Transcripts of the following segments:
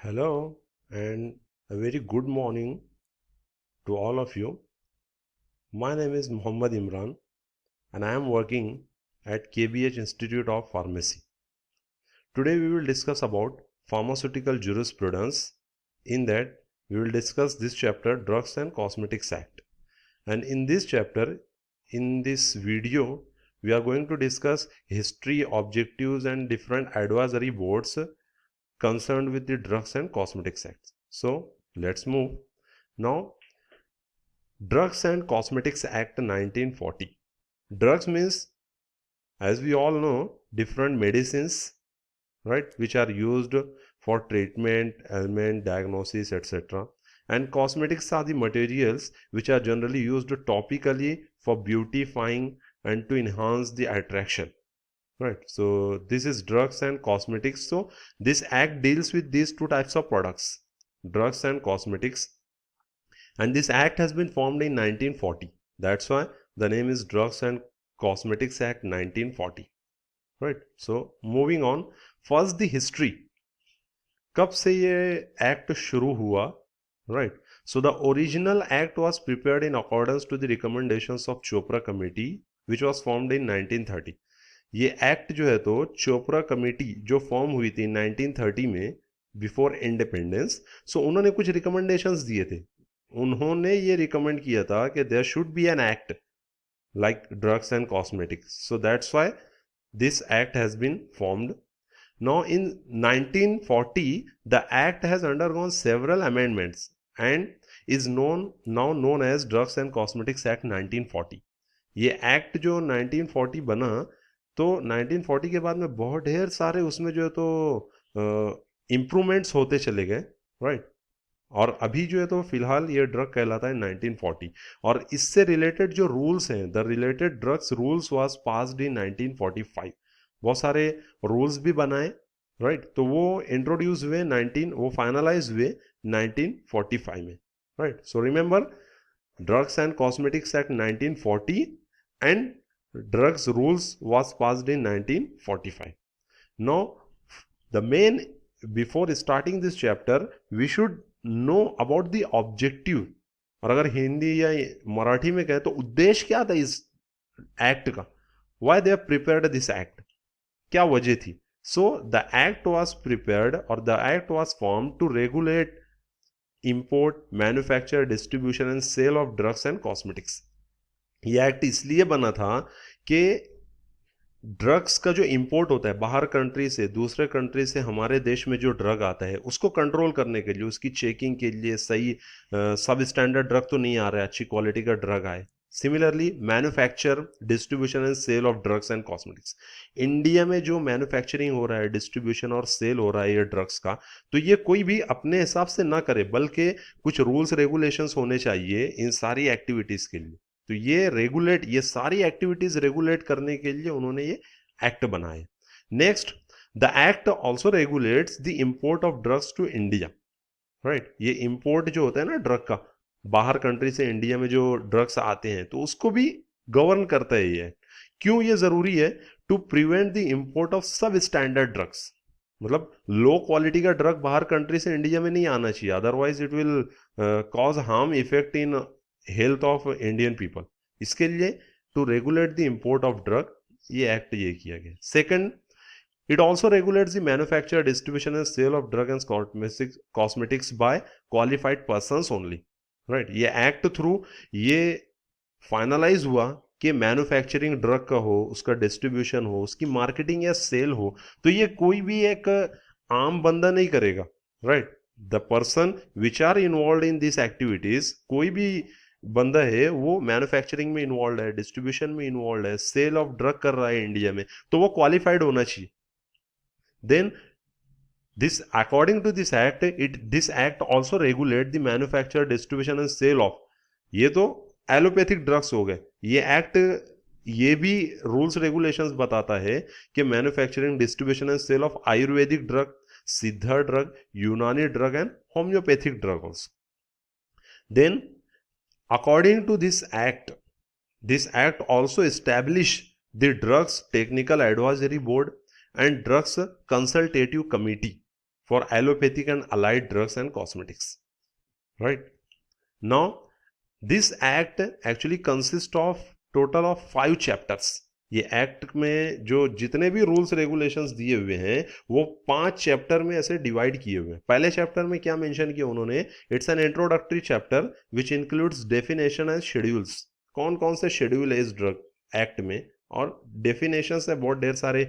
Hello and a very good morning to all of you. My name is Muhammad Imran and I am working at KBH Institute of Pharmacy. Today we will discuss about pharmaceutical jurisprudence. In that we will discuss this chapter Drugs and Cosmetics Act. And in this chapter, in this video, we are going to discuss history, objectives and different advisory boards concerned with the Drugs and Cosmetics Act. So let's move. Now, Drugs and Cosmetics Act 1940. Drugs means, as we all know, different medicines, right, which are used for treatment, ailment, diagnosis, etc. And cosmetics are the materials which are generally used topically for beautifying and to enhance the attraction. Right, so this is drugs and cosmetics. So this act deals with these two types of products, drugs and cosmetics, and this act has been formed in 1940. That's why the name is Drugs and Cosmetics Act 1940. Right, so moving on, first the history. कब से ये act शुरू हुआ? Right, so the original act was prepared in accordance to the recommendations of Chopra committee which was formed in 1930. ये act जो है तो Chopra committee जो फॉर्म हुई थी 1930 में, बिफोर इंडिपेंडेंस, सो उन्होंने कुछ रिकमेंडेशंस दिए थे. उन्होंने ये रिकमेंड किया था कि there should be an act like drugs and cosmetics. So that's why this act has been formed. Now in 1940, the act has undergone several amendments and is now known as Drugs and Cosmetics Act 1940. ये act जो 1940 बना, तो 1940 के बाद में बहुत ढेर सारे उसमें जो है तो इम्प्रूवमेंट्स होते चले गए. राइट, और अभी जो है तो फिलहाल ये ड्रग कहलाता है 1940. और इससे रिलेटेड जो रूल्स हैं, the related drugs rules was passed in 1945. बहुत सारे रूल्स भी बनाए. राइट, तो वो इंट्रोड्यूस हुए वो फाइनलाइज हुए 1945 में. Right, so remember drugs and cosmetics act 1940 and drugs rules was passed in 1945. Now the main, before starting this chapter we should know about the objective. और अगर हिंदी या मराठी में कहें तो उद्देश्य क्या था इस एक्ट का? why they have prepared this act, क्या वजह थी? so the act was prepared or the act was formed to regulate import, manufacture, distribution and sale of drugs and cosmetics. ये एक्ट इसलिए बना था कि ड्रग्स का जो इंपोर्ट होता है बाहर कंट्री से, दूसरे कंट्री से हमारे देश में जो ड्रग आता है उसको कंट्रोल करने के लिए, उसकी चेकिंग के लिए, सही सब स्टैंडर्ड ड्रग तो नहीं आ रहा है, अच्छी क्वालिटी का ड्रग आए. Similarly manufacture, distribution and sale of drugs and cosmetics. India में जो मैन्युफैक्चरिंग हो रहा है, डिस्ट्रीब्यूशन और सेल हो रहा है ये ड्रग्स का, तो ये कोई भी अपने हिसाब से ना करे, बल्कि कुछ रूल्स रेगुलेशंस होने चाहिए इन सारी एक्टिविटीज़ के लिए. तो ये सारी एक्टिविटीज रेगुलेट करने के लिए उन्होंने ये एक्ट बनाए. Next, the act also regulates the import of drugs to India. Right, ये इंपोर्ट जो होता है ना ड्रग का, बाहर कंट्री से इंडिया में जो ड्रग्स आते हैं, तो उसको भी गवर्न करता है ये. क्यों ये जरूरी है? To prevent the import of substandard drugs. मतलब लो क्वालिटी का ड्रग बाहर कंट्री से इंडिया में नहीं आना चाहिए, otherwise it will cause harm effect in health of Indian people. इसके लिए to regulate the import of drug ये एक्ट ये किया गया. Second, it also regulates the manufacture, distribution and sale of drug and cosmetics by qualified persons only. Right, ये act through ये finalise हुआ कि मैन्युफैक्चरिंग ड्रग का हो, उसका डिस्ट्रीब्यूशन हो, उसकी मार्केटिंग या सेल हो, तो ये कोई भी एक आम बंदा नहीं करेगा. Right, the person which are involve in this activities, कोई भी बंदा है वो मैन्युफैक्चरिंग में इन्वॉल्व है, डिस्ट्रीब्यूशन में इन्वॉल्व है, सेल ऑफ ड्रग कर रहा है इंडिया में, तो वो क्वालिफाइड होना चाहिए. Then this, according to this act, this act also regulate the manufacture, distribution and sale of, ये तो एलोपैथिक ड्रग्स हो गए. ये एक्ट ये भी रूल्स रेगुलेशंस बताता है कि manufacturing, distribution and sale of Ayurvedic drug, Siddha drug, Unani drug and homeopathic drug also. Then according to this act also established the drugs technical advisory board and drugs consultative committee for allopathic and allied drugs and cosmetics. Right? Now, this act actually consists of total of 5 chapters. ये act में जो जितने भी rules regulations दिए हुए हैं वो 5 chapter में ऐसे डिवाइड किए हुए हैं. पहले चैप्टर में क्या मेंशन किया उन्होंने? It's an introductory chapter which includes definition and schedules. कौन कौन से शेड्यूल है इस ड्रग एक्ट में, और डेफिनेशंस है बहुत ढेर सारे.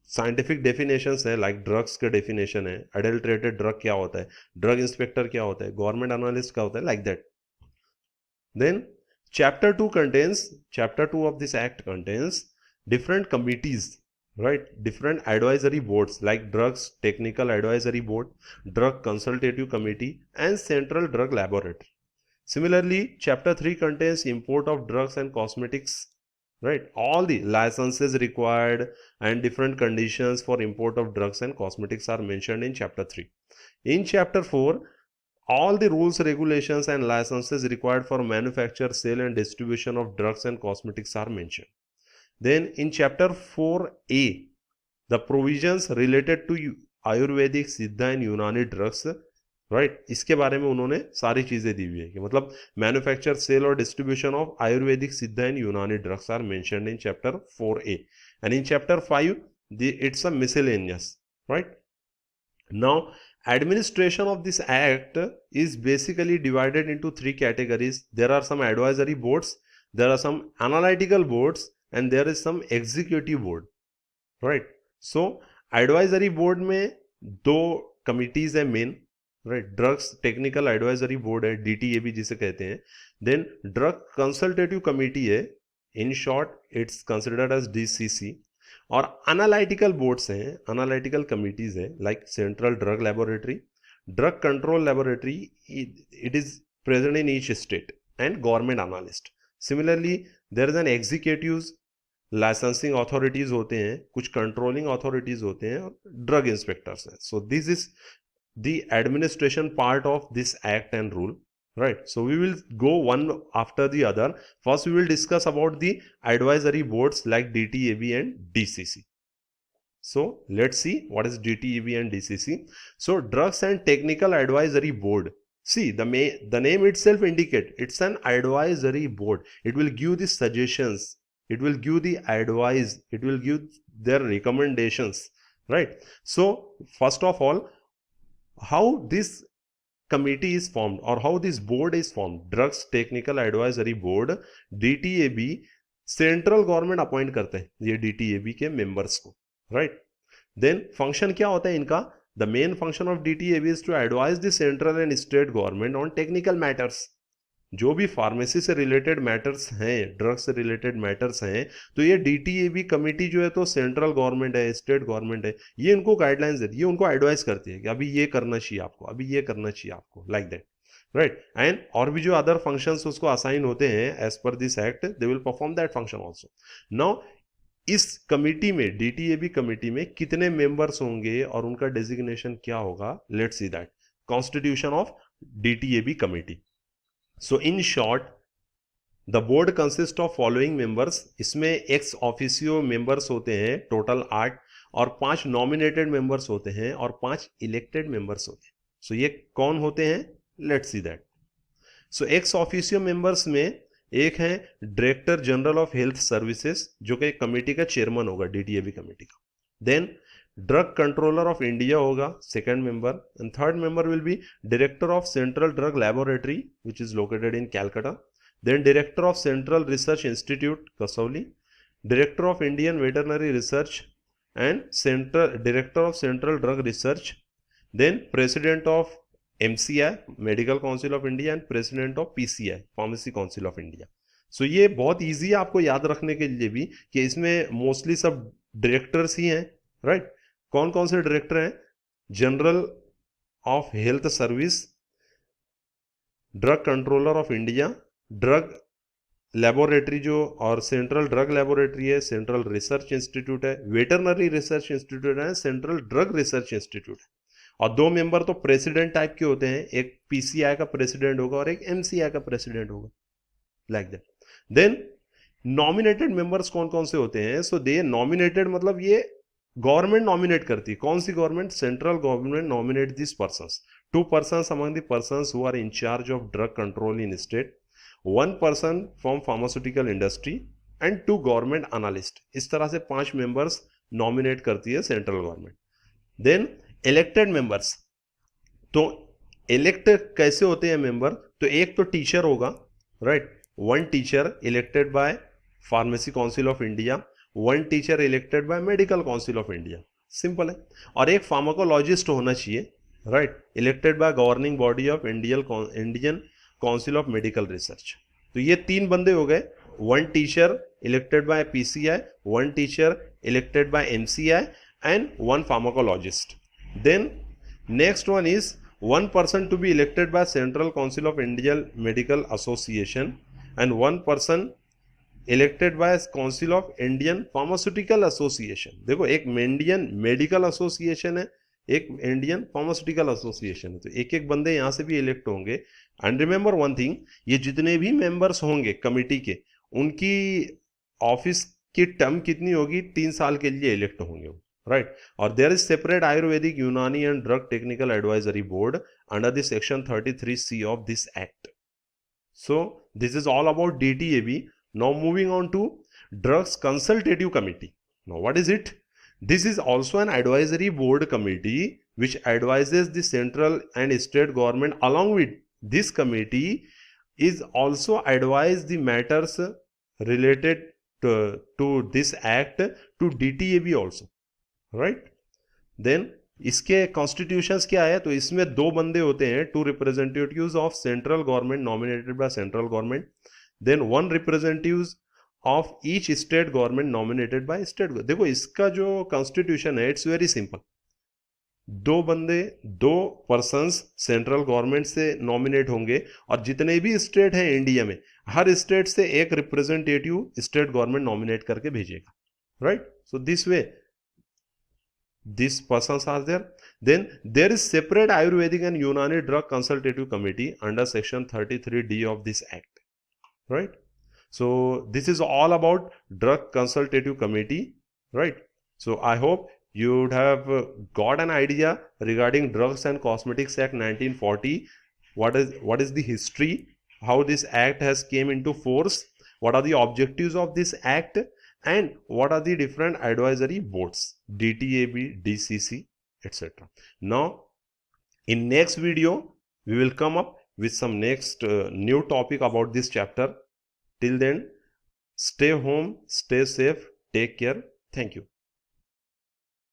साइंटिफिक डेफिनेशंस है, लाइक ड्रग्स के डेफिनेशन है, अडल्ट्रेटेड ड्रग क्या होता है, ड्रग इंस्पेक्टर क्या होता है, गवर्नमेंट एनालिस्ट क्या होता है, like that. Then chapter 2 of this act contains different committees, right? Different advisory boards like Drugs Technical Advisory Board, Drug Consultative Committee, and Central Drug Laboratory. Similarly, chapter 3 contains import of drugs and cosmetics, right? All the licenses required and different conditions for import of drugs and cosmetics are mentioned in chapter 3. In chapter 4, all the rules, regulations, and licenses required for manufacture, sale, and distribution of drugs and cosmetics are mentioned. Then in chapter 4a, the provisions related to Ayurvedic, Siddha, and Unani drugs, right? इसके बारे में उन्होंने सारी चीजें दी हुई है कि मतलब manufacture, sale और distribution of Ayurvedic, Siddha, and Unani drugs are mentioned in chapter 4a. And in chapter 5, it's a miscellaneous, right? Now, administration of this act is basically divided into 3 categories. There are some advisory boards, there are some analytical boards, and there is some executive board, right? So advisory board में 2 committees है main, right? Drugs Technical Advisory Board है, DTAB जिसे कहते हैं. Then Drug Consultative Committee है, in short it's considered as DCC. और analytical boards हैं, analytical committees हैं, like central drug laboratory, drug control laboratory, it is present in each state, and government analyst. Similarly there is an executives, licensing authorities होते हैं, कुछ controlling authorities होते हैं, और drug inspectors हैं. So this is the administration part of this act and rule. Right, so we will go one after the other. First we will discuss about the advisory boards like DTAB and DCC. So let's see what is DTAB and DCC. So Drugs and Technical Advisory Board, see the name itself indicate it's an advisory board. It will give the suggestions, it will give the advice, it will give their recommendations, right? So first of all, how this committee is formed or how this board is formed. Drugs Technical Advisory Board, DTAB, central government appoint करते हैं ये DTAB के members को, right? Then function क्या होता है इनका? The main function of DTAB is to advise the central and state government on technical matters. जो भी फार्मेसी से रिलेटेड मैटर्स हैं, ड्रग्स से रिलेटेड मैटर्स हैं, तो ये DTAB कमेटी जो है तो सेंट्रल गवर्नमेंट है, स्टेट गवर्नमेंट है, ये इनको गाइडलाइंस देती है, उनको एडवाइस करती है कि अभी ये करना चाहिए आपको, अभी ये करना चाहिए आपको, लाइक दैट, राइट? एंड और भी जो अदर फंक्शंस उसको असाइन होते हैं as per this act, they will perform that function also. Now इस कमिटी में, DTAB कमिटी में कितने मेंबर्स होंगे और उनका डेजिग्नेशन क्या होगा? Let's see that. Constitution of DTAB committee. So in short, the board consists of following members. इसमें ex officio members होते हैं टोटल 8, और 5 nominated members होते हैं और 5 elected members होते हैं. So ये कौन होते हैं? Let's see that. So ex officio members में एक है director general of health services, जो कि कमेटी का चेयरमैन होगा DTAB कमेटी का. Then drug controller of India होगा second member, and third member will be director of central drug laboratory which is located in Calcutta. Then director of central research institute Kasauli, director of Indian veterinary research and central director of central drug research. Then president of MCI medical council of India and president of PCI pharmacy council of India. So ये बहुत easy है आपको याद रखने के लिए भी कि इसमें मोस्टली सब डायरेक्टर्स ही हैं, राइट? कौन कौन से डायरेक्टर हैं? General of health service, drug controller of India, drug laboratory जो और सेंट्रल ड्रग लेबोरेटरी है, सेंट्रल रिसर्च इंस्टीट्यूट है, वेटरनरी रिसर्च इंस्टीट्यूट है, सेंट्रल ड्रग रिसर्च इंस्टीट्यूट है. और 2 मेंबर तो प्रेसिडेंट टाइप के होते हैं, एक PCI का प्रेसिडेंट होगा और एक MCI का प्रेसिडेंट होगा, like that. Then nominated members कौन कौन से होते हैं? सो दे नॉमिनेटेड मतलब ये गवर्नमेंट नॉमिनेट करती है. कौन सी government? Central government nominate this persons. 2 persons among the persons who are in charge of drug control in state, 1 person from pharmaceutical industry and 2 government analyst. इस तरह से 5 मेंबर्स नॉमिनेट करती है central government. Then elected members. तो elect कैसे होते हैं member? तो एक तो टीचर होगा, right, 1 teacher elected by pharmacy council of India, 1 teacher elected by medical council of India. Simple है. और एक फार्माकोलॉजिस्ट होना चाहिए, right, elected by governing body of Indian council of medical research. तो ये 3 बंदे हो गए. 1 teacher elected by PCI, 1 teacher elected bye MCI and 1 pharmacologist. Then next one is 1 person to be elected by Central Council of Indian Medical Association and 1 person elected by Council of Indian Pharmaceutical Association. देखो, एक Indian medical association है, एक Indian pharmaceutical association है, तो एक एक बंदे यहाँ से भी इलेक्ट होंगे. एंड रिमेंबर वन थिंग, ये जितने भी मेंबर्स होंगे कमिटी के, उनकी ऑफिस की टर्म कितनी होगी? 3 साल के लिए इलेक्ट होंगे, right? Or there is separate Ayurvedic, Unani and Drug Technical Advisory Board under the section 33C of this act. So this is all about DTAB. Now moving on to Drugs Consultative Committee. Now what is it? This is also an advisory board committee which advises the central and state government. Along with this committee is also advise the matters related to this act to DTAB also. Right. Then इसके constitutions क्या है? तो इसमें 2 बंदे होते हैं, 2 representatives of central government nominated by central government, then 1 representatives of each state government nominated by state. देखो, इसका जो कॉन्स्टिट्यूशन है, इट्स वेरी सिंपल. 2 बंदे, 2 पर्सन्स सेंट्रल गवर्नमेंट से नॉमिनेट होंगे, और जितने भी स्टेट हैं इंडिया में, हर स्टेट से एक रिप्रेजेंटेटिव स्टेट गवर्नमेंट नॉमिनेट करके भेजेगा, right. So this way these persons are there. Then there is separate Ayurvedic and Unani Drug Consultative Committee under section 33D of this act, right? So this is all about Drug Consultative Committee, right? So I hope you would have got an idea regarding Drugs and Cosmetics Act 1940. What is the history, how this act has came into force, what are the objectives of this act, and what are the different advisory boards, DTAB, DCC, etc. Now in next video we will come up with some next new topic about this chapter. Till then, stay home, stay safe, take care. Thank you.